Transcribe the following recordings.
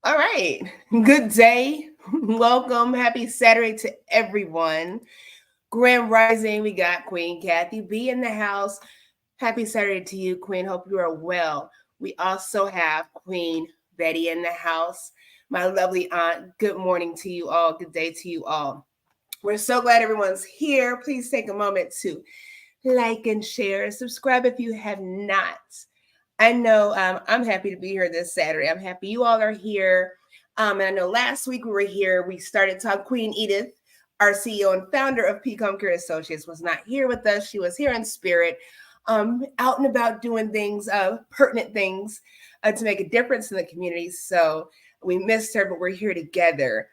All right. Good day. Welcome. Happy Saturday to everyone. Grand Rising. We got Queen Kathy B in the house. Happy Saturday to you, Queen. Hope you are well. We also have Queen Betty in the house. My lovely aunt. Good morning to you all. Good day to you all. We're so glad everyone's here. Please take a moment to like and share. Subscribe if you have not. I know I'm happy to be here this Saturday. I'm happy you all are here. And I know last week we were here. We started talking. Queen Edith, our CEO and founder of Homecare Associates, was not here with us. She was here in spirit, out and about doing things, pertinent things to make a difference in the community. So we missed her, but we're here together.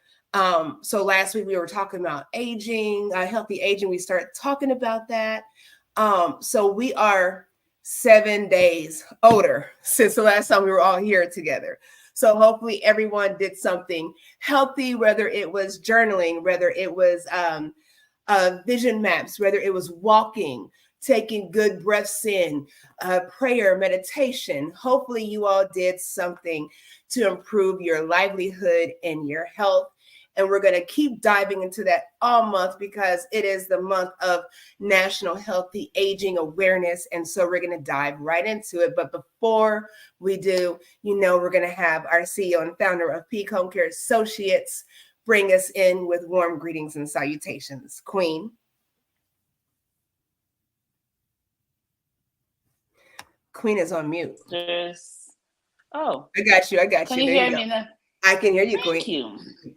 So last week we were talking about aging, healthy aging. We started talking about that. So we are 7 days older since the last time we were all here together. So hopefully everyone did something healthy, whether it was journaling, whether it was vision maps, whether it was walking, taking good breaths in, prayer, meditation. Hopefully you all did something to improve your livelihood and your health. And we're going to keep diving into that all month because it is the month of National Healthy Aging Awareness. And so we're going to dive right into it. But before we do, we're going to have our CEO and founder of Peak Home Care Associates bring us in with warm greetings and salutations. Queen. Queen is on mute. Oh, I got you. can you hear me now? I can hear you, Queen. Thank you.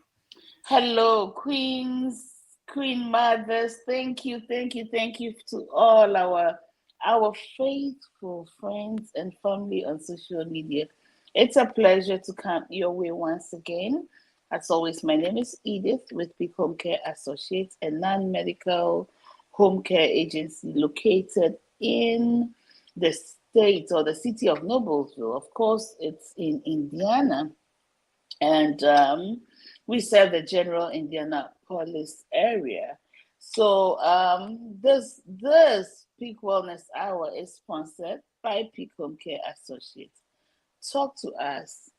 Hello, queens, queen mothers. Thank you to all our faithful friends and family on social media. It's a pleasure to come your way once again. As always, my name is Edith with Big Home Care Associates, a non-medical home care agency located in the state or the city of Noblesville. Of course, it's in Indiana, and we serve the general Indianapolis area. So this Peak Wellness Hour is sponsored by Peak Home Care Associates. Talk to us,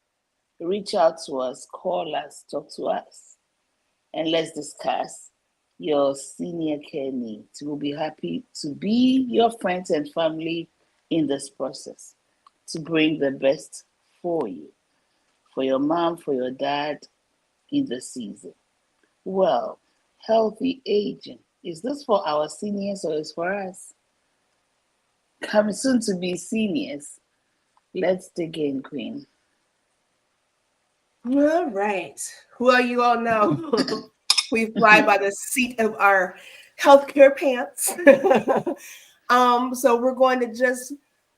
reach out to us, call us, talk to us, and let's discuss your senior care needs. We'll be happy to be your friends and family in this process to bring the best for you, for your mom, for your dad in the season. Well, healthy aging. Is this for our seniors or is for us? Coming soon to be seniors. Let's dig in, Queen. All right. Well, you all know we fly by the seat of our healthcare pants. So we're going to just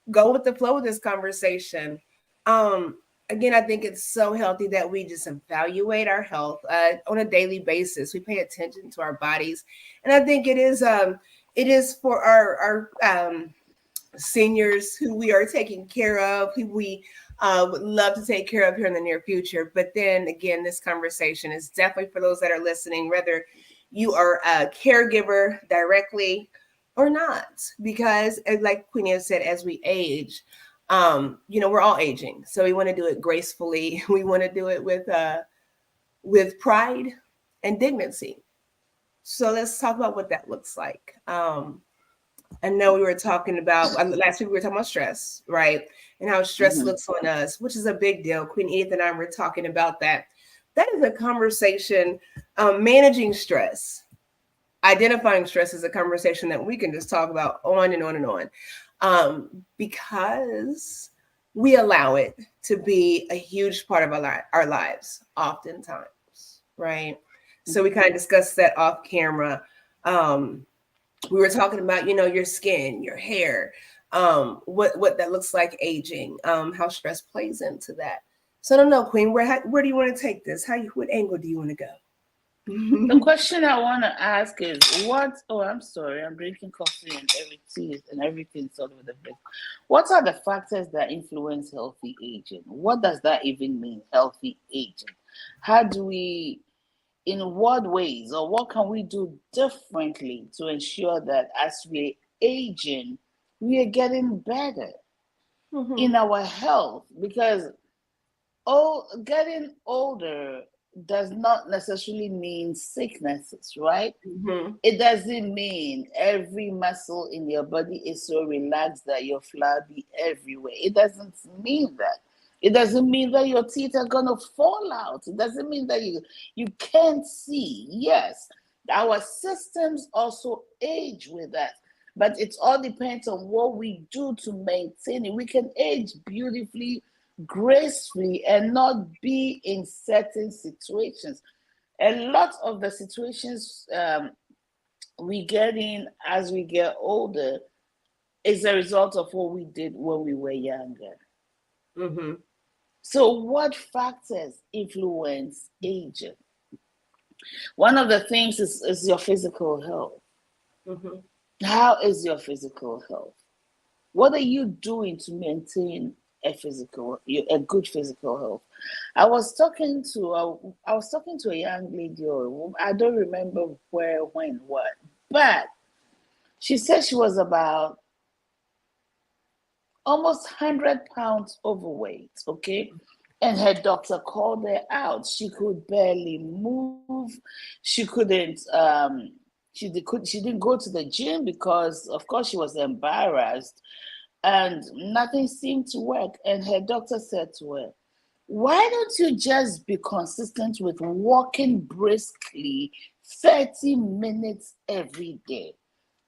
go with the flow of this conversation. Again, I think it's so healthy that we just evaluate our health on a daily basis. We pay attention to our bodies, and I think it is for our seniors who we are taking care of, who we would love to take care of here in the near future. But then again, this conversation is definitely for those that are listening, whether you are a caregiver directly or not, because like Queen Anne said, as we age, we're all aging, so we want to do it gracefully. We want to do it with pride and dignity. So let's talk about what that looks like. I know we were talking about last week. We were talking about stress, right, and how stress looks on us, which is a big deal. Queen Edith and I were talking about that. That is a conversation. Managing stress, identifying stress is a conversation that we can just talk about on and on and on, because we allow it to be a huge part of our lives oftentimes, right? So we kind of discussed that off camera. We were talking about, your skin, your hair, what that looks like aging, how stress plays into that. So I don't know, Queen, where do you want to take this? What angle do you want to go? The question I want to ask is I'm sorry, I'm drinking coffee and everything's all over the place. What are the factors that influence healthy aging? What does that even mean, healthy aging? In what ways, or what can we do differently to ensure that as we're aging, we are getting better in our health? Because getting older does not necessarily mean sicknesses, right? Mm-hmm. It doesn't mean every muscle in your body is so relaxed that you're flabby everywhere. It doesn't mean that. It doesn't mean that your teeth are gonna fall out. It doesn't mean that you can't see. Yes, our systems also age with us, but it all depends on what we do to maintain it. We can age beautifully, gracefully, and not be in certain situations. A lot of the situations we get in as we get older is a result of what we did when we were younger. Mm-hmm. So, what factors influence aging? One of the things is your physical health. Mm-hmm. How is your physical health? What are you doing to maintain a good physical health? I was talking to a young lady, or I don't remember where, when, what, but she said she was about almost 100 pounds overweight, okay? And her doctor called her out. She could barely move. She couldn't, she didn't go to the gym because, of course, she was embarrassed and nothing seemed to work. And her doctor said to her, why don't you just be consistent with walking briskly 30 minutes every day?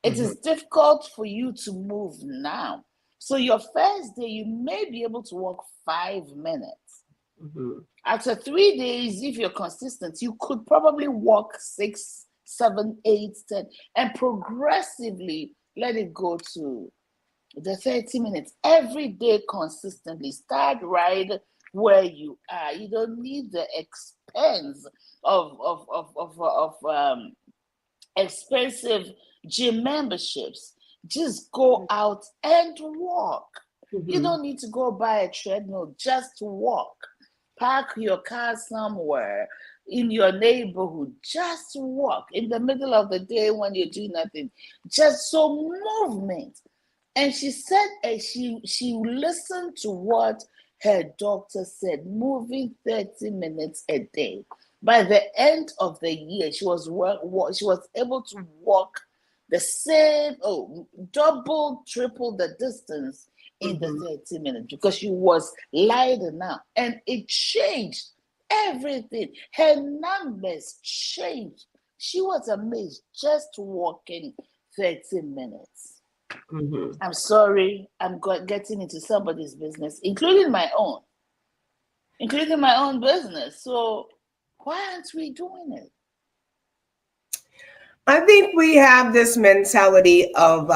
It Mm-hmm. is difficult for you to move now. So your first day, you may be able to walk 5 minutes. Mm-hmm. After 3 days, if you're consistent, you could probably walk 6, 7, 8, 10, and progressively let it go to the 30 minutes every day consistently. Start right where you are. You don't need the expense of expensive gym memberships. Just go out and walk. You Mm-hmm. don't need to go buy a treadmill, just walk. Park your car somewhere in your neighborhood. Just walk in the middle of the day when you're doing nothing. Just so movement. And she said she listened to what her doctor said, moving 30 minutes a day. By the end of the year, she was able to walk the same, double, triple the distance in the Mm-hmm. 30 minutes because she was lighter now. And it changed everything. Her numbers changed. She was amazed just walking 30 minutes. Mm-hmm. I'm sorry, getting into somebody's business, including my own business. So why aren't we doing it? I think we have this mentality of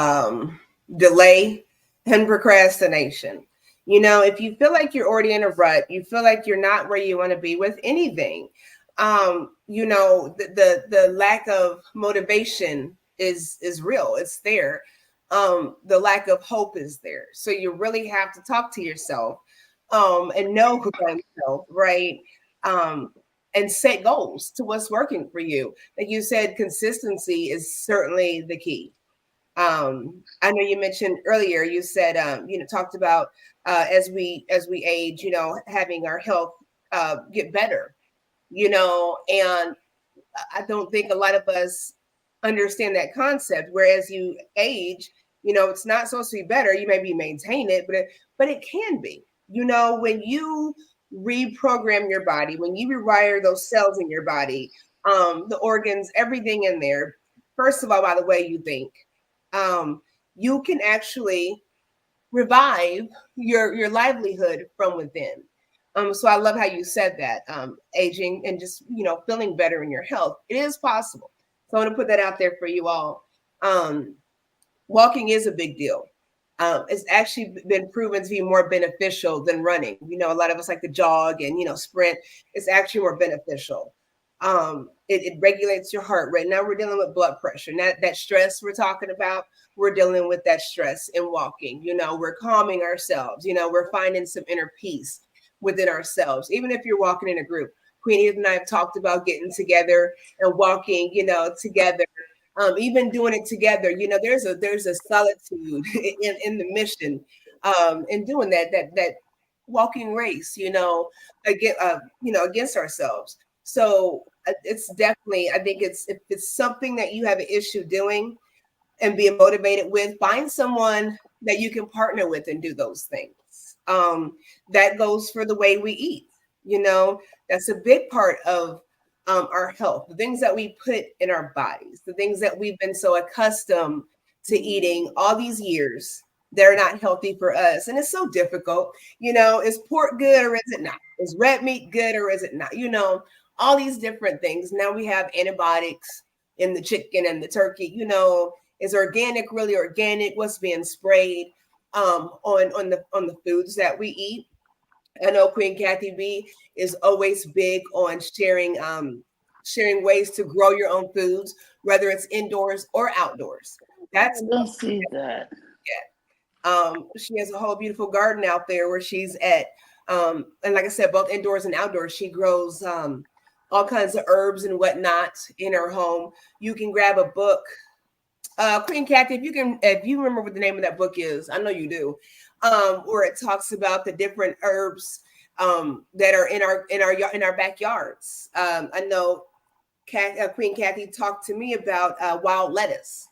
delay and procrastination. If you feel like you're already in a rut, you feel like you're not where you want to be with anything. The lack of motivation is real. It's there. The lack of hope is there. So you really have to talk to yourself and know yourself, right? Um, and set goals to what's working for you. Like you said, consistency is certainly the key. I know you mentioned earlier, you said, talked about as we age, having our health get better, and I don't think a lot of us understand that concept. Whereas you age, it's not supposed to be better. You maybe maintain it, but it can be. When you reprogram your body, when you rewire those cells in your body, the organs, everything in there. First of all, by the way you think, um, you can actually revive your livelihood from within. So I love how you said that, aging and just feeling better in your health. It is possible. So I want to put that out there for you all. Um, Walking is a big deal. It's actually been proven to be more beneficial than running. A lot of us like to jog and sprint. It's actually more beneficial. It regulates your heart rate. Now we're dealing with blood pressure. That stress we're talking about, we're dealing with that stress in walking. We're calming ourselves. We're finding some inner peace within ourselves. Even if you're walking in a group, Queen Edith and I have talked about getting together and walking, together, even doing it together. There's a solitude in the mission, in doing that walking race, against ourselves. So it's definitely, I think if it's something that you have an issue doing and being motivated with, find someone that you can partner with and do those things. That goes for the way we eat. That's a big part of our health, the things that we put in our bodies, the things that we've been so accustomed to eating all these years. They're not healthy for us. And it's so difficult. Is pork good or is it not? Is red meat good or is it not? All these different things. Now we have antibiotics in the chicken and the turkey. Is organic really organic? What's being sprayed on the foods that we eat? I know Queen Kathy B is always big on sharing ways to grow your own foods, whether it's indoors or outdoors. That's I don't see that. She has a whole beautiful garden out there where she's at. And like I said, both indoors and outdoors, she grows all kinds of herbs and whatnot in her home. You can grab a book. Queen Kathy, if you remember what the name of that book is, I know you do, where it talks about the different herbs that are in our backyards. I know Queen Kathy talked to me about wild lettuce.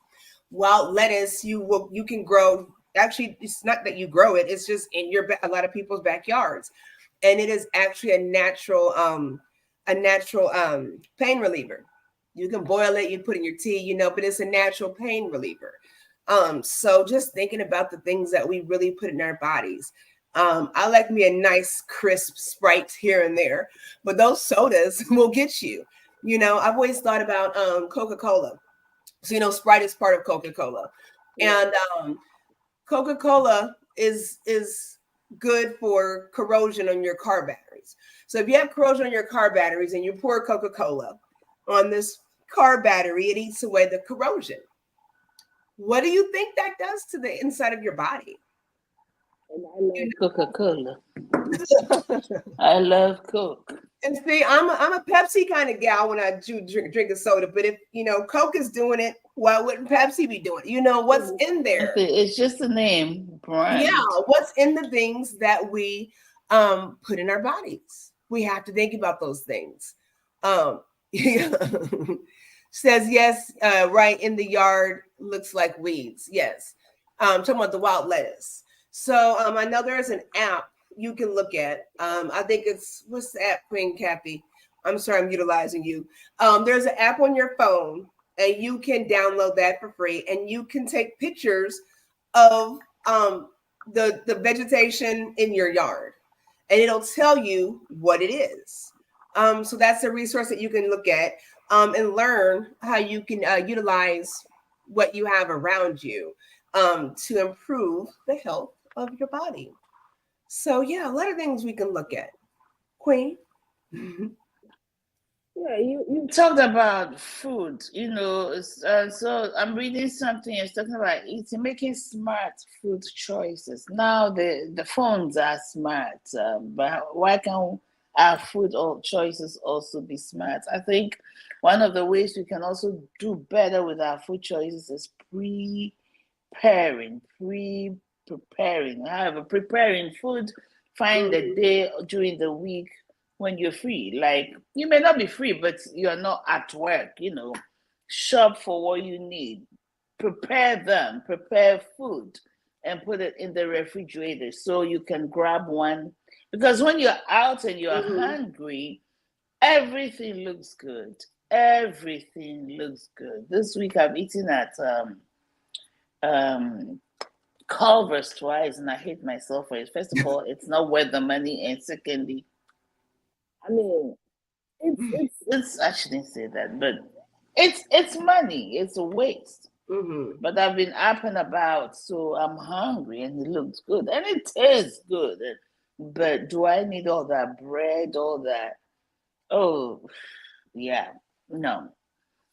Wild lettuce, you can grow. Actually, it's not that you grow it; it's just in a lot of people's backyards, and it is actually a natural pain reliever. You can boil it, you put in your tea, but it's a natural pain reliever. So just thinking about the things that we really put in our bodies. I like me a nice crisp Sprite here and there, but those sodas will get you. I've always thought about Coca-Cola. So Sprite is part of Coca-Cola, and Coca-Cola is good for corrosion on your car batteries. So if you have corrosion on your car batteries and you pour Coca-Cola on this car battery, it eats away the corrosion. What do you think that does to the inside of your body? And I love Coca-Cola. I love Coke. And see, I'm a Pepsi kind of gal when I drink a soda. But if Coke is doing it, why wouldn't Pepsi be doing it? What's in there? It's just a name brand. Yeah, what's in the things that we put in our bodies? We have to think about those things. Says yes, right in the yard looks like weeds. Yes, talking about the wild lettuce. So I know there's an app you can look at. I think what's the app, Queen Kathy? I'm sorry, I'm utilizing you. There's an app on your phone, and you can download that for free, and you can take pictures of the vegetation in your yard, and it'll tell you what it is. So that's a resource that you can look at and learn how you can utilize what you have around you to improve the health of your body. So yeah, a lot of things we can look at. Queen? Yeah, you talked about food, so I'm reading something. It's talking about making smart food choices. Now the phones are smart, but why can't our food choices also be smart? I think one of the ways we can also do better with our food choices is preparing. However, preparing food, find a day during the week when you're free. Like, you may not be free, but you're not at work, shop for what you need, prepare food and put it in the refrigerator so you can grab one. Because when you're out and you're hungry, everything looks good. This week I've eaten at Culver's twice, and I hate myself for it. First of all, it's not worth the money, and secondly, I mean, it's I shouldn't say that, but it's money. It's a waste. But I've been up and about, so I'm hungry, and it looks good, and it tastes good. But do I need all that bread, all that? Oh, yeah, no.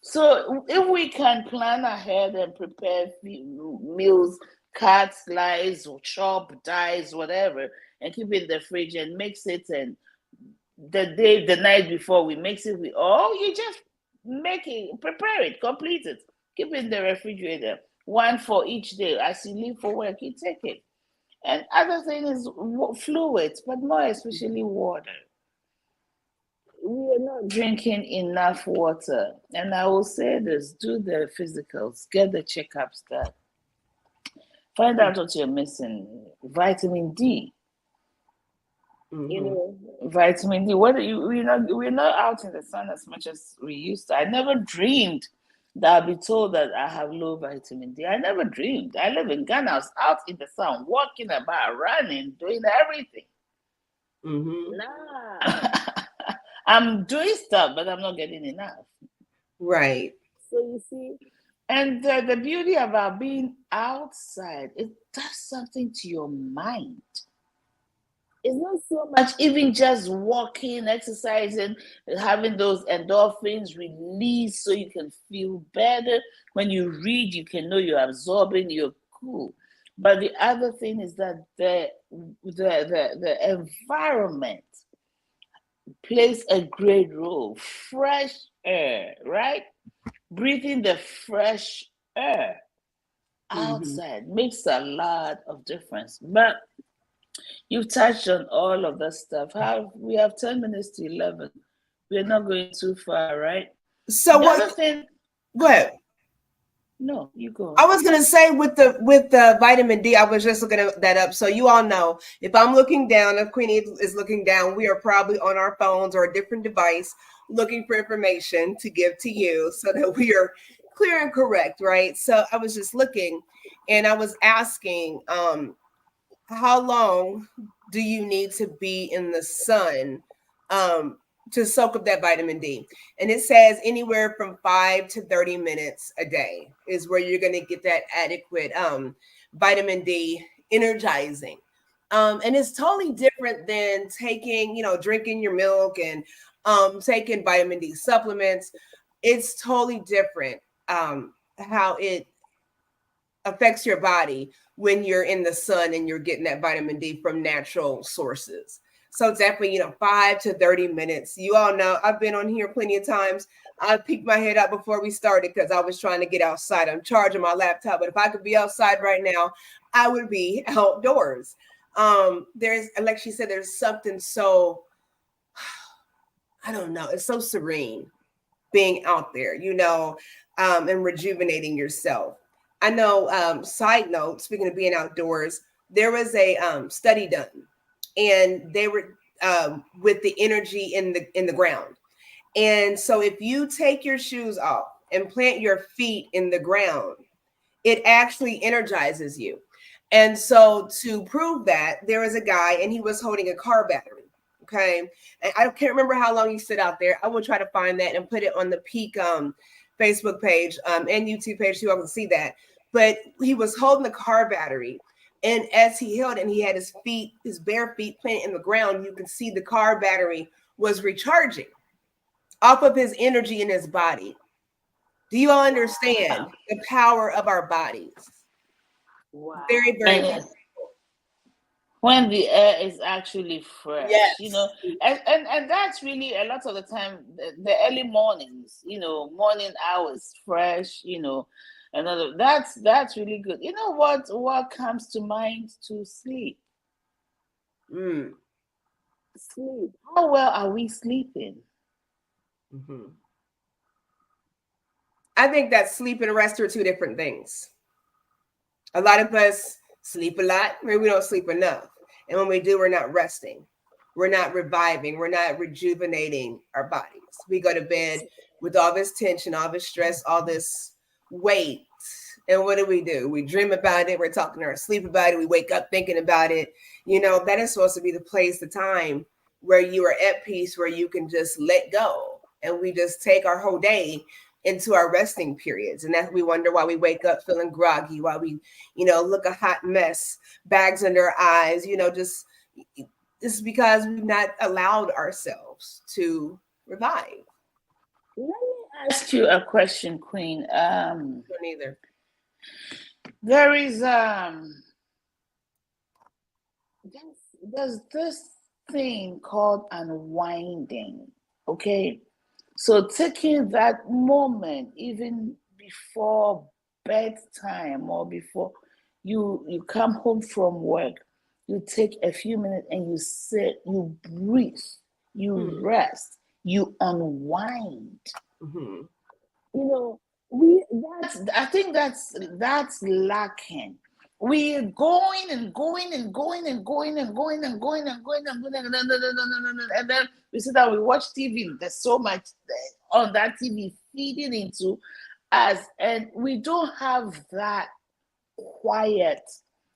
So if we can plan ahead and prepare meals, cut, slice, or chop, dice, whatever, and keep it in the fridge and mix it, and the night before we mix it, you just make it, prepare it, complete it, keep it in the refrigerator, one for each day. As you leave for work, you take it. And other thing is fluids, but more especially water. We are not drinking enough water. And I will say this, do the physicals, get the checkups done. Find out what you're missing. Vitamin D. You know, vitamin D. We're not out in the sun as much as we used to. I never dreamed that I'd be told that I have low vitamin D. I never dreamed. I live in Ghana. I was out in the sun, walking about, running, doing everything. Nah. I'm doing stuff, but I'm not getting enough. Right. So you see, and the beauty about being outside, it does something to your mind. It's not so much even just walking, exercising, having those endorphins release so you can feel better. When you read, you can know you're absorbing, you're cool. But the other thing is that the environment plays a great role. Fresh air, right? Breathing the fresh air outside makes a lot of difference. But you've touched on all of that stuff. We have 10 minutes to 11. We're not going too far, right? So what? No, you go. I was gonna say with the vitamin D, I was just looking that up. So you all know, if I'm looking down, if Queen Edith is looking down, we are probably on our phones or a different device looking for information to give to you so that we are clear and correct, right? So I was just looking and I was asking, how long do you need to be in the sun to soak up that vitamin D? And it says anywhere from 5 to 30 minutes a day is where you're going to get that adequate vitamin D energizing. And it's totally different than taking, drinking your milk and taking vitamin D supplements. It's totally different how it affects your body when you're in the sun and you're getting that vitamin D from natural sources. So definitely, 5 to 30 minutes. You all know I've been on here plenty of times. I peeked my head up before we started because I was trying to get outside. I'm charging my laptop, but if I could be outside right now, I would be outdoors. There's, like she said, there's something so, I don't know, it's so serene being out there, and rejuvenating yourself. I know, side note, speaking of being outdoors, there was a study done and they were with the energy in the ground. And so if you take your shoes off and plant your feet in the ground, it actually energizes you. And so to prove that, there was a guy and he was holding a car battery. Okay. And I can't remember how long he stood out there. I will try to find that and put it on the Peak Facebook page and YouTube page so you all can see that. But he was holding the car battery. And as he held it and he had his bare feet planted in the ground, you can see the car battery was recharging off of his energy in his body. Do you all understand the power of our bodies? Wow. Very, very powerful. When the air is actually fresh, yes. And that's really a lot of the time, the early mornings, morning hours, fresh, another that's really good. You know what comes to mind? To sleep. Sleep. How well are we sleeping? I think that sleep and rest are two different things. A lot of us sleep a lot, maybe we don't sleep enough. And when we do, we're not resting. We're not reviving. We're not rejuvenating our bodies. We go to bed with all this tension, all this stress, all this weight. And what do? We dream about it. We're talking in our sleep about it. We wake up thinking about it. That is supposed to be the place, the time where you are at peace, where you can just let go. And we just take our whole day into our resting periods. And that we wonder why we wake up feeling groggy, why we, look a hot mess, bags under our eyes, just because we've not allowed ourselves to revive. Let me ask you a question, Queen. Neither. There is there's this thing called unwinding, okay? So taking that moment, even before bedtime or before you come home from work, You take a few minutes and you sit, you breathe, you Mm-hmm. rest, you unwind. Mm-hmm. You know, I think that's lacking. We're going and going and going and going and going and going and going and going and then we sit down, we watch TV. There's so much on that TV feeding into us, and we don't have that quiet,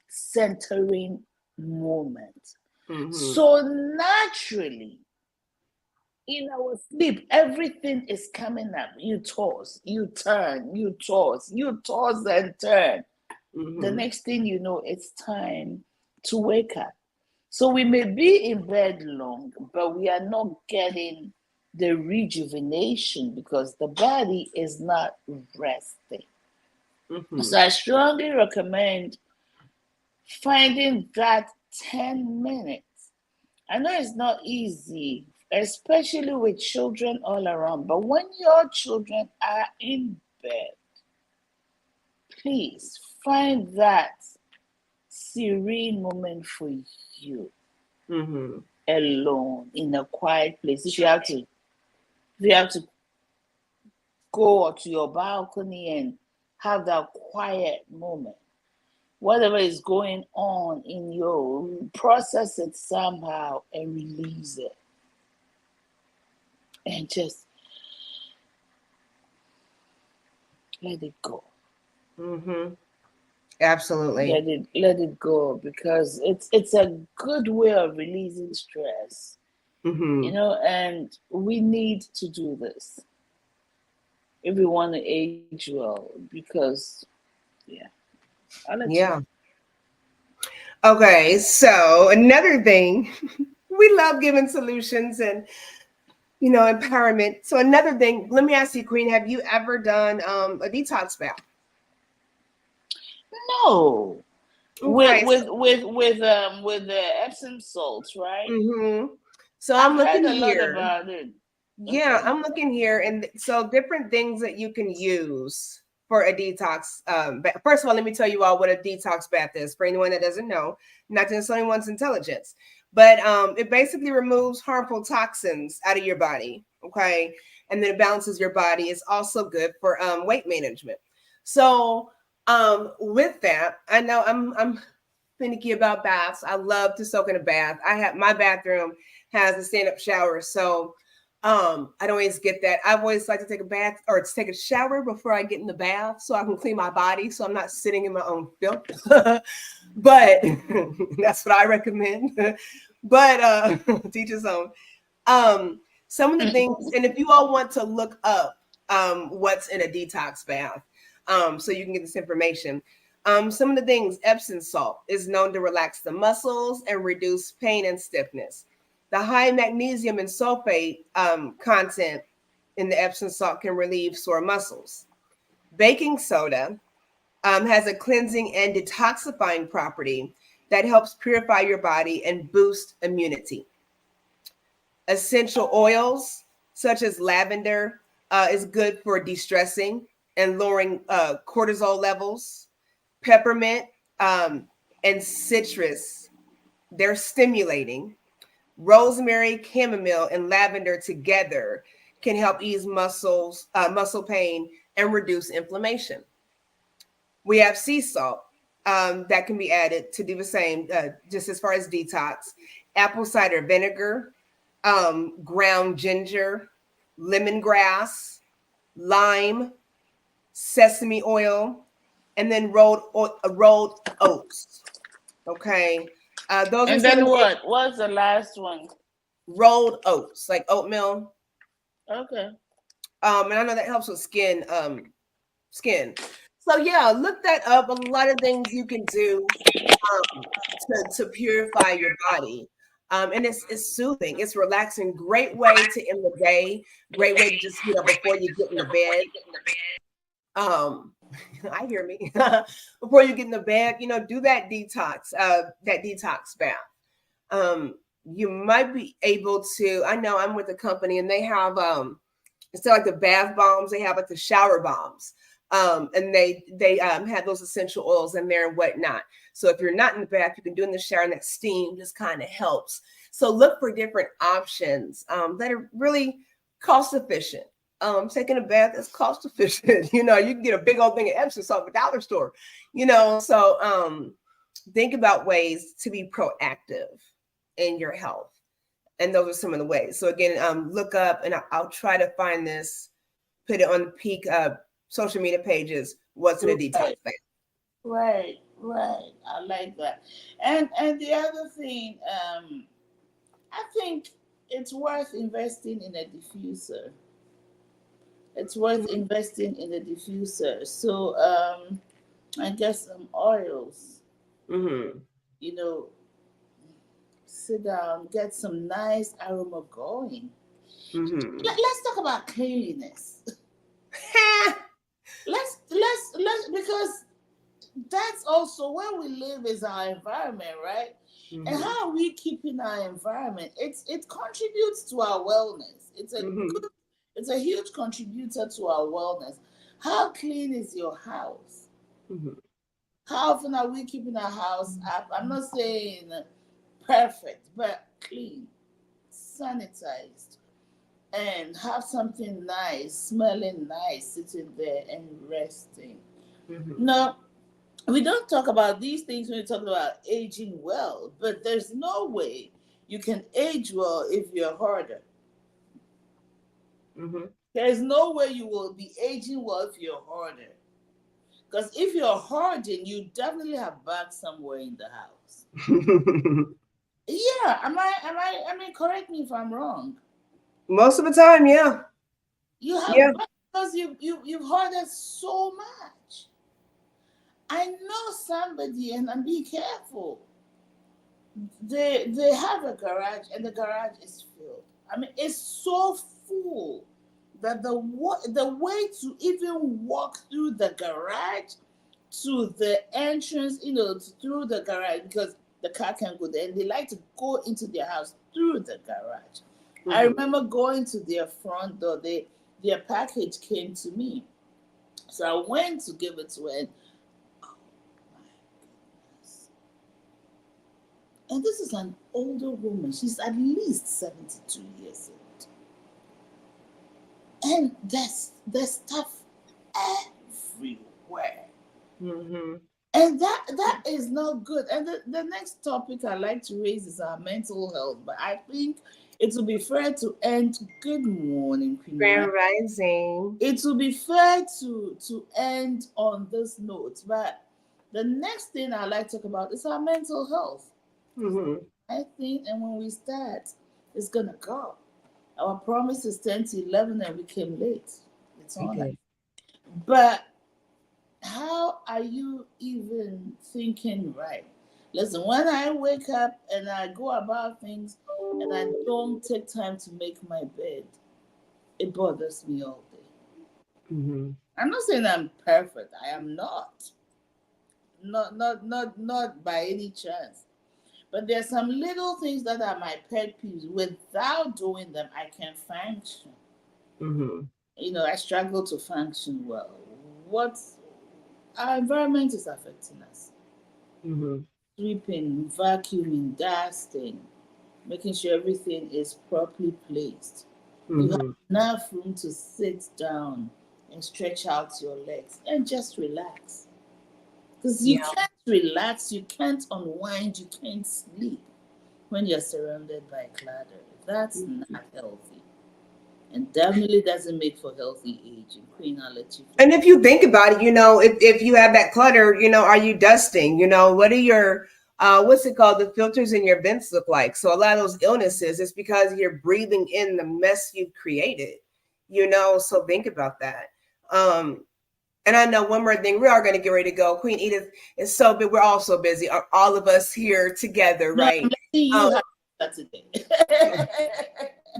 centering moment. Mm-hmm. So naturally, in our sleep, everything is coming up. You toss, you turn, you toss, you toss and turn. The Mm-hmm. next thing you know, it's time to wake up. So we may be in bed long, but we are not getting the rejuvenation because the body is not resting. Mm-hmm. So I strongly recommend finding that 10 minutes. I know it's not easy, especially with children all around, but when your children are in bed, please find that serene moment for you Mm-hmm. alone in a quiet place. If you have to go to your balcony and have that quiet moment, whatever is going on in you, process it somehow and release it. And just let it go. Mm-hmm. Absolutely. Let it go because it's a good way of releasing stress, Mm-hmm. and we need to do this if we want to age well because yeah, I'll let you. Yeah. Okay. So another thing, we love giving solutions and empowerment. So another thing, let me ask you, Queen, have you ever done a detox bath? No, with Okay. with with with the Epsom salts, right? Mm-hmm. So I've I'm heard looking a lot here. about it. Yeah, Okay. I'm looking here, and so different things that you can use for a detox. First of all, let me tell you all what a detox bath is for anyone that doesn't know, not to insult anyone's intelligence, but it basically removes harmful toxins out of your body. Okay, and then it balances your body. It's also good for weight management. So with that, I know I'm finicky about baths. I love to soak in a bath. I have my bathroom has a stand up shower, so I don't always get that. I always like to take a bath or to take a shower before I get in the bath so I can clean my body so I'm not sitting in my own filth. But that's what I recommend. But teach his own. Um, some of the things, and if you all want to look up what's in a detox bath, so you can get this information. Some of the things, Epsom salt is known to relax the muscles and reduce pain and stiffness. The high magnesium and sulfate content in the Epsom salt can relieve sore muscles. Baking soda has a cleansing and detoxifying property that helps purify your body and boost immunity. Essential oils, such as lavender, is good for de stressing and lowering cortisol levels. Peppermint um, and citrus, they're stimulating. Rosemary, chamomile, and lavender together can help ease muscle pain, and reduce inflammation. We have sea salt that can be added to do the same, just as far as detox. Apple cider vinegar, ground ginger, lemongrass, lime, sesame oil, and then rolled oats. Okay, those are And some of then the things. what? What's the last one? Rolled oats, like oatmeal. Okay. And I know that helps with skin. So yeah, look that up. A lot of things you can do to purify your body. And it's soothing, it's relaxing. Great way to end the day. Great way to just before you get in the bed. Um, I hear me. Before you get in the bed, do that detox bath. You might be able to. I know I'm with a company and they have instead of like the bath bombs, they have like the shower bombs. And they have those essential oils in there and whatnot. So if you're not in the bath, you can do it in the shower, and that steam just kind of helps. So look for different options that are really cost efficient. Taking a bath is cost efficient. You can get a big old thing of Epsom salt at the dollar store. So think about ways to be proactive in your health, and those are some of the ways. So again, look up, and I'll try to find this, put it on the peak social media pages. What's in a detox bath? Right. I like that. And the other thing, I think it's worth investing in a diffuser. It's worth investing in a diffuser. So I guess some oils. Mm-hmm. Sit down, get some nice aroma going. Mm-hmm. Let's talk about cleanliness. let's because that's also where we live, is our environment, right? Mm-hmm. And how are we keeping our environment? It contributes to our wellness. It's a huge contributor to our wellness. How clean is your house? Mm-hmm. How often are we keeping our house up? I'm not saying perfect, but clean, sanitized, and have something nice, smelling nice, sitting there and resting. Mm-hmm. Now, we don't talk about these things when we talk about aging well, but there's no way you can age well if you're a hoarder. Mm-hmm. There's no way you will be aging well if you're a hoarder. Because if you're hoarding, you definitely have bags somewhere in the house. Yeah, I mean, correct me if I'm wrong. Most of the time, yeah. You have because you've hoarded so much. I know somebody, and be careful. They have a garage, and the garage is filled. I mean, it's so full that the way to even walk through the garage to the entrance, through the garage, because the car can't go there, and they like to go into their house through the garage. Mm-hmm. I remember going to their front door. Their package came to me, so I went to give it to her. And, oh my goodness! And this is an older woman. She's at least 72 years old, and there's stuff everywhere. Mm-hmm. And that is not good. And the next topic I like to raise is our mental health. But I think it would be fair to end. Good morning, Queen. Grand Rising. It would be fair to end on this note. But the next thing I like to talk about is our mental health. Mm-hmm. I think, and when we start, it's gonna go. Our promise is 10 to 11, and we came late. It's on it. But how are you even thinking right? Listen, when I wake up and I go about things and I don't take time to make my bed, it bothers me all day. Mm-hmm. I'm not saying I'm perfect. I am not. Not by any chance. But there's some little things that are my pet peeves. Without doing them, I can function. Mm-hmm. I struggle to function well. Our environment is affecting us. Mm-hmm. Sweeping, vacuuming, dusting, making sure everything is properly placed. Mm-hmm. You have enough room to sit down and stretch out your legs and just relax. Because you can't relax, you can't unwind, you can't sleep when you're surrounded by clutter. That's not healthy. And definitely doesn't make for healthy aging. Queen, I'll let you. And if you think about it, if you have that clutter, are you dusting? What are your, what's it called? The filters in your vents look like. So a lot of those illnesses is because you're breathing in the mess you've created, so think about that. And I know one more thing, we are going to get ready to go. Queen Edith is so big. We're all so busy. All of us here together, right?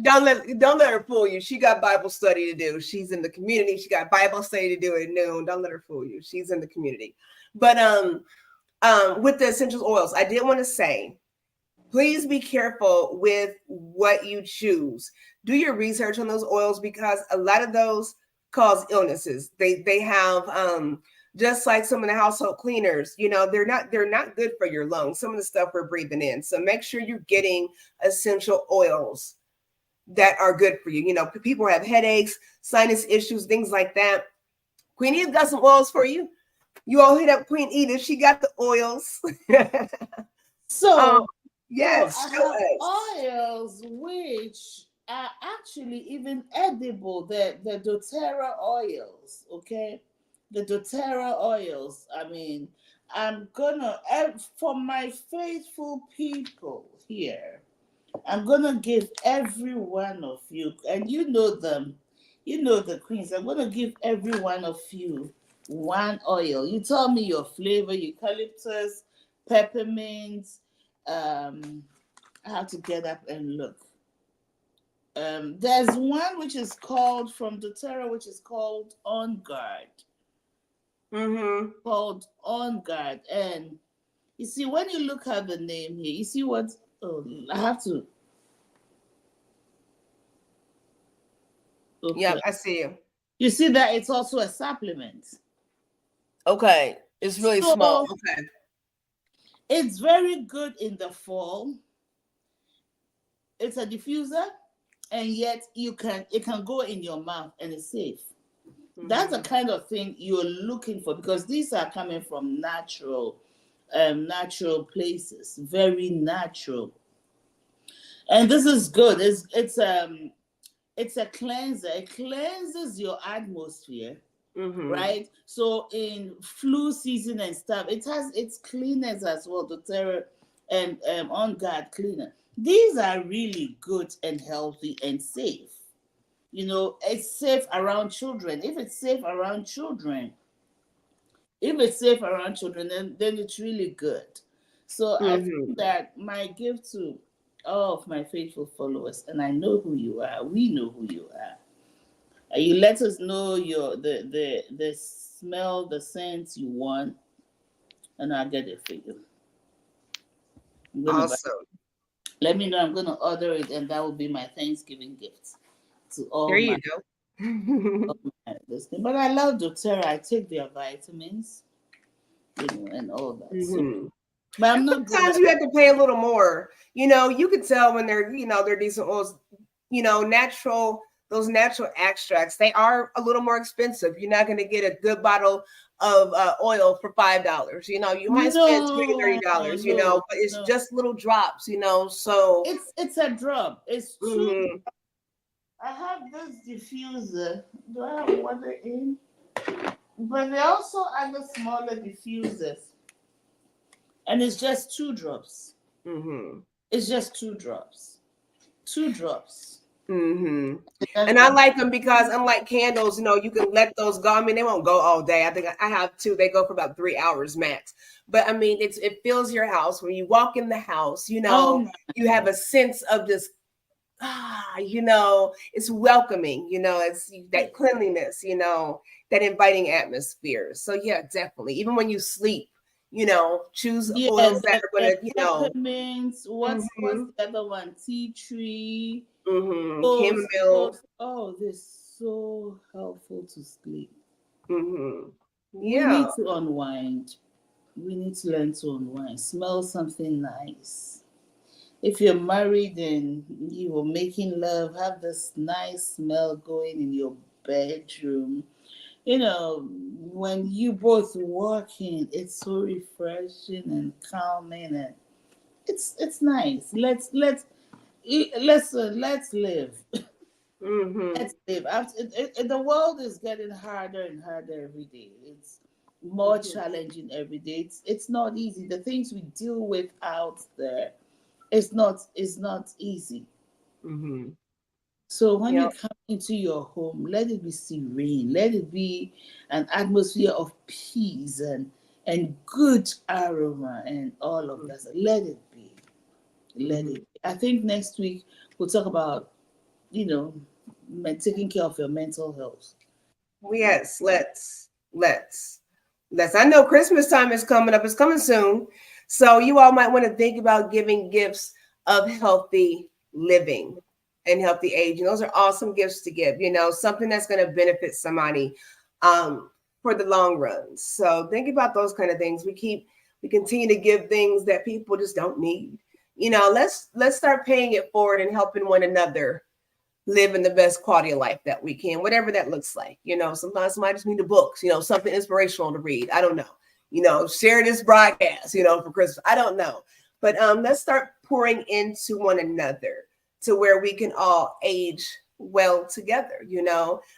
Don't let her fool you. She got Bible study to do. She's in the community. She got Bible study to do at noon. Don't let her fool you. She's in the community. But with the essential oils, I did want to say, please be careful with what you choose. Do your research on those oils, because a lot of those cause illnesses. They have just like some of the household cleaners, they're not good for your lungs, some of the stuff we're breathing in. So make sure you're getting essential oils that are good for you. People have headaches, sinus issues, things like that. Queen Edith got some oils for you. You all hit up Queen Edith. She got the oils. So yes, I have oils which are actually even edible. The doTERRA oils, okay? The doTERRA oils. I mean, I'm gonna, for my faithful people here, I'm gonna give every one of you, and you know them, you know the queens. I'm gonna give every one of you one oil. You tell me your flavor: eucalyptus, peppermint. I have to get up and look. There's one which is called from doTERRA, which is called On Guard. Called On Guard, and you see when you look at the name here, you see what? Oh, I have to. Okay. Yeah, I see you. You see that it's also a supplement. Okay, it's really small. Okay, it's very good in the fall. It's a diffuser, and yet it can go in your mouth and it's safe. That's the kind of thing you're looking for, because these are coming from natural places, very natural. And this is good. It's a cleanser. It cleanses your atmosphere, right? So in flu season and stuff, it has its cleaners as well, doTERRA and On Guard cleaner. These are really good and healthy and safe. It's safe around children. If it's safe around children, then it's really good. So I think that my gift to all of my faithful followers, and I know who you are, we know who you are. You let us know the smell, the scents you want, and I'll get it for you. Awesome. Let me know. I'm going to order it, and that will be my Thanksgiving gift to all. There you go. But I love doTERRA. I take their vitamins, and all that. So, but I'm not. Sometimes you have to pay a little more. You could tell when they're decent oils. Those natural extracts, they are a little more expensive. You're not going to get a good bottle of oil for $5. You might spend $20, $30. But it's just little drops. So it's a drop. It's two. I have this diffuser. Do I have water in? But there are also other smaller diffusers, and it's just 2 drops. It's just 2 drops. 2 drops. And I like them because, unlike candles, you can let those go. I mean, they won't go all day. I think I have 2. They go for about 3 hours max. But I mean, it fills your house. When you walk in the house, you have a sense of this. It's welcoming. It's that cleanliness. That inviting atmosphere. So yeah, definitely. Even when you sleep, choose oils that are going to, peppermints. What's the other one? Tea tree. Chamomile. They're so helpful to sleep. Yeah. We need to unwind. We need to learn to unwind. Smell something nice. If you're married and you were making love, have this nice smell going in your bedroom. When you both walking, it's so refreshing and calming, and it's nice. Let's live. Let's live. The world is getting harder and harder every day. It's more challenging every day. It's not easy. The things we deal with out there, it's not easy. So when you come into your home, let it be serene. Let it be an atmosphere of peace and good aroma and all of that. Let it be. Let it be. I think next week we'll talk about, taking care of your mental health. Yes, let's. I know Christmas time is coming up. It's coming soon. So you all might want to think about giving gifts of healthy living and healthy aging. Those are awesome gifts to give, something that's going to benefit somebody for the long run. So think about those kind of things. We continue to give things that people just don't need. Let's start paying it forward and helping one another live in the best quality of life that we can, whatever that looks like. Sometimes somebody just need the books, something inspirational to read. I don't know. Share this broadcast, for Christmas. I don't know. But let's start pouring into one another to where we can all age well together.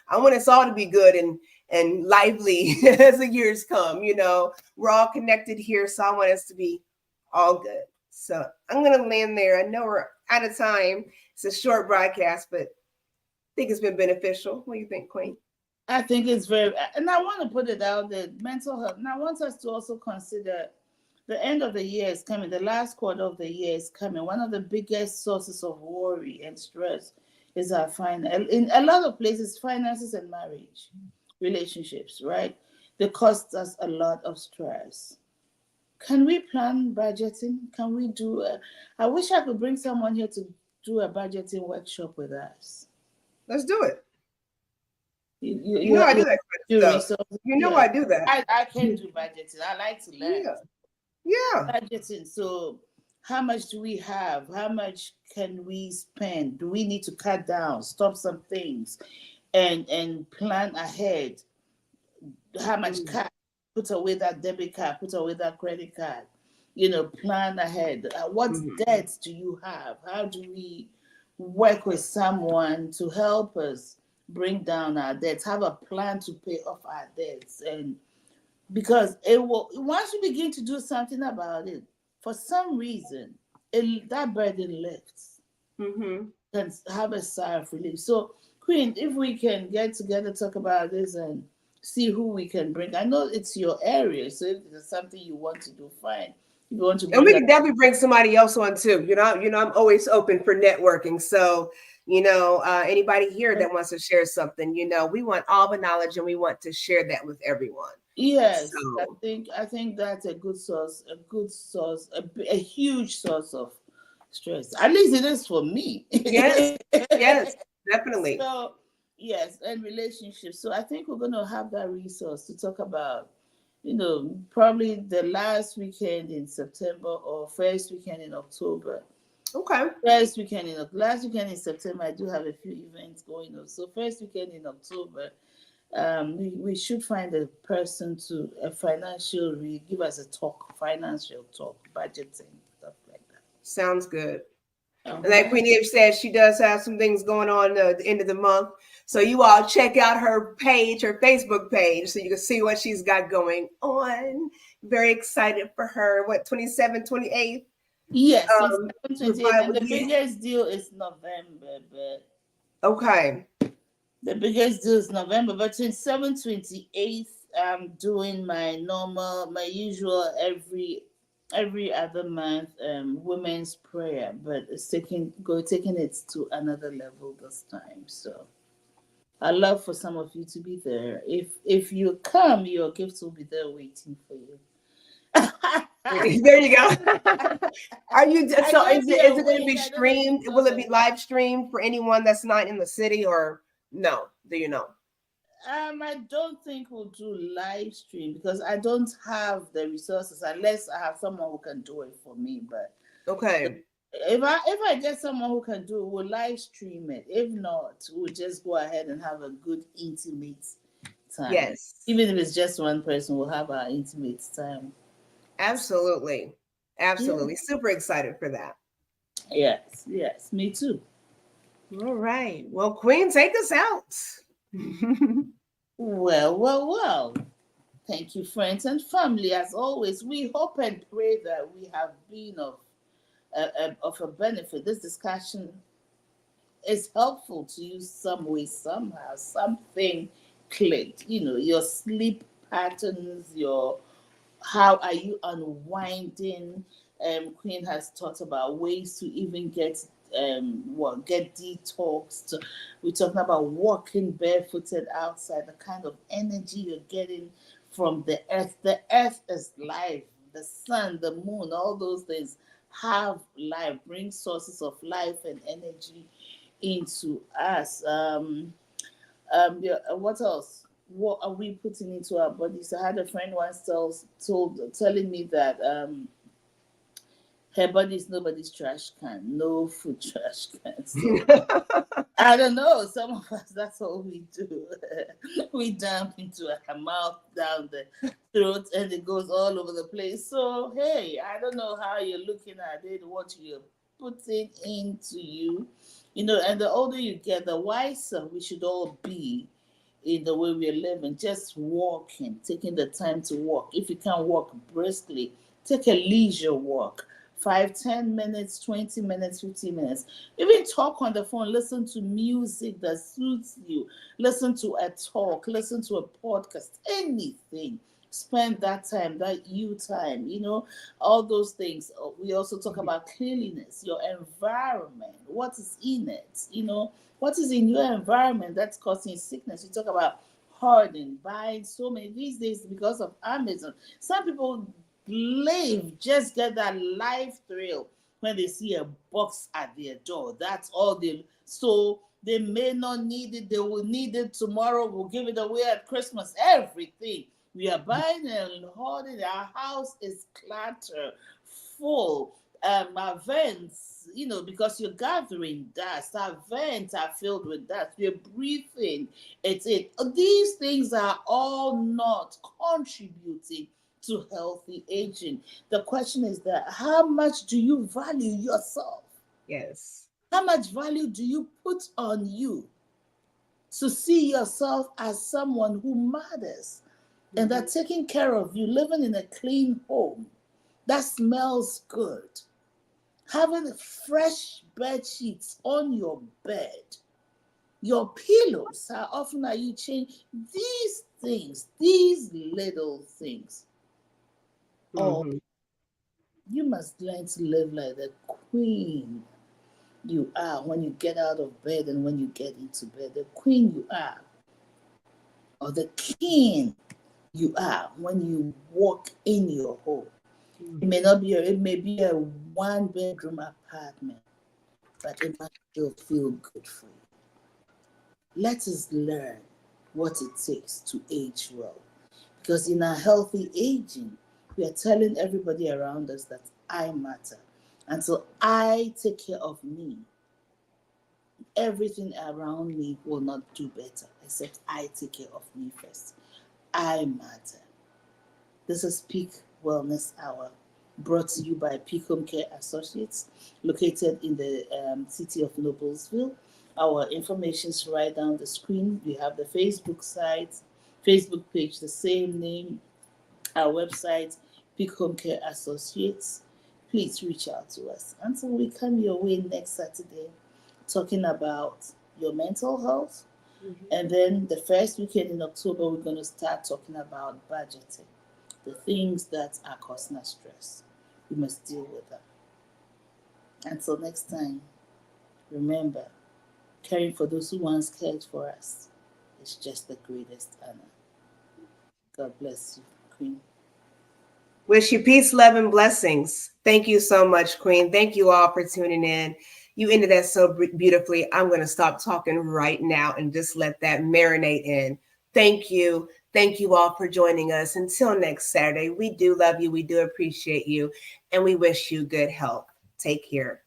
I want us all to be good and lively as the years come. We're all connected here, so I want us to be all good. So I'm going to land there. I know we're out of time. It's a short broadcast, but I think it's been beneficial. What do you think, Queen? I think it's very, and I want to put it out there, mental health. And I want us to also consider the end of the year is coming. The last quarter of the year is coming. One of the biggest sources of worry and stress is our finance. In a lot of places, finances and marriage, relationships, right? They cost us a lot of stress. Can we plan budgeting? Can we do I wish I could bring someone here to do a budgeting workshop with us. Let's do it. You know I do that kind of stuff. I do that. I can do budgeting. I like to learn. Yeah. Budgeting. So how much do we have? How much can we spend? Do we need to cut down, stop some things, and plan ahead? How much cash? Put away that debit card, put away that credit card, plan ahead. What debts do you have? How do we work with someone to help us bring down our debts, have a plan to pay off our debts? And because once you begin to do something about it, for some reason, that burden lifts. Can have a sigh of relief. So, Queen, if we can get together, talk about this and see who we can bring. I know it's your area, so if there's something you want to do, fine. If you want to, and we can definitely bring somebody else on too. I'm always open for networking. So, anybody here that wants to share something, we want all the knowledge and we want to share that with everyone. Yes, so, I think that's a good source, a huge source of stress. At least it is for me. Yes, definitely. So, yes, and relationships. So I think we're going to have that resource to talk about, probably the last weekend in September or first weekend in October. Okay. Last weekend in September, I do have a few events going on. So first weekend in October, we should find a person to give us a financial talk, budgeting, stuff like that. Sounds good. And like Queen Edith said, she does have some things going on at the end of the month. So you all check out her page, her Facebook page, so you can see what she's got going on. Very excited for her. What, 27th, 28th? Yes, 28th. And the biggest deal is November. Okay. The biggest deal is November, but 27th, 28th, I'm doing my usual every other month women's prayer, but it's taking it to another level this time. So I'd love for some of you to be there. If you come, your gifts will be there waiting for you. There you go. Are you so is it going to be streamed? Will it be live streamed for anyone that's not in the city, or no? Do you know? I don't think we'll do live stream because I don't have the resources unless I have someone who can do it for me. But okay, if I get someone who can do it, we'll live stream it. If not, we'll just go ahead and have a good intimate time. Yes, even if it's just one person, we'll have our intimate time. Absolutely. Yeah. Super excited for that. Yes, me too. All right. Well, Queen, take us out. Well. Thank you, friends and family. As always, we hope and pray that we have been of a benefit. This discussion is helpful to you some way, somehow. Something clicked. Your sleep patterns, how are you unwinding? Queen has talked about ways to even get detoxed. We're talking about walking barefooted outside, the kind of energy you're getting from the earth. The earth is life. The sun, the moon, all those things have life, bring sources of life and energy into us. Yeah, what else? What are we putting into our bodies? I had a friend once telling me that her body is nobody's trash can, no food trash can. So I don't know. Some of us, that's all we do. We dump into our mouth, down the throat, and it goes all over the place. So, hey, I don't know how you're looking at it, what you're putting into you. And the older you get, the wiser we should all be in the way we're living. Just walking, taking the time to walk. If you can't walk briskly, take a leisure walk. 5, 10 minutes, 20 minutes, 15 minutes. Even talk on the phone, listen to music that suits you, listen to a talk, listen to a podcast, anything. Spend that time, that you time, all those things. We also talk about cleanliness, your environment, what is in it, what is in your environment that's causing sickness. You talk about hoarding, buying so many these days because of Amazon. Some people just get that life thrill when they see a box at their door. That's all so they may not need it, they will need it tomorrow, we'll give it away at Christmas. Everything we are buying and hoarding, our house is cluttered, full. Our vents, because you're gathering dust, our vents are filled with dust, we're breathing it. These things are all not contributing to healthy aging. The question is that how much do you value yourself? Yes. How much value do you put on you to see yourself as someone who matters, and that taking care of you, living in a clean home that smells good, having fresh bed sheets on your bed, your pillows, how often are you changing these things, these little things? Oh, you must learn to live like the queen you are when you get out of bed and when you get into bed. The queen you are, or the king you are when you walk in your home. It may be a 1-bedroom apartment, but it must still feel good for you. Let us learn what it takes to age well. Because in our healthy aging, we are telling everybody around us that I matter. And so I take care of me. Everything around me will not do better except I take care of me first. I matter. This is Peak Wellness Hour, brought to you by Peak Homecare Associates, located in the city of Noblesville. Our information is right down the screen. We have the Facebook page, the same name. Our website, Peak Homecare Associates. Please reach out to us. Until we come your way next Saturday, talking about your mental health. And then the first weekend in October, we're going to start talking about budgeting, the things that are causing us stress. We must deal with them. Until next time, remember, caring for those who once cared for us is just the greatest honor. God bless you, Queen. Wish you peace, love, and blessings. Thank you so much, Queen. Thank you all for tuning in. You ended that so beautifully. I'm going to stop talking right now and just let that marinate in. Thank you. Thank you all for joining us. Until next Saturday, we do love you. We do appreciate you. And we wish you good health. Take care.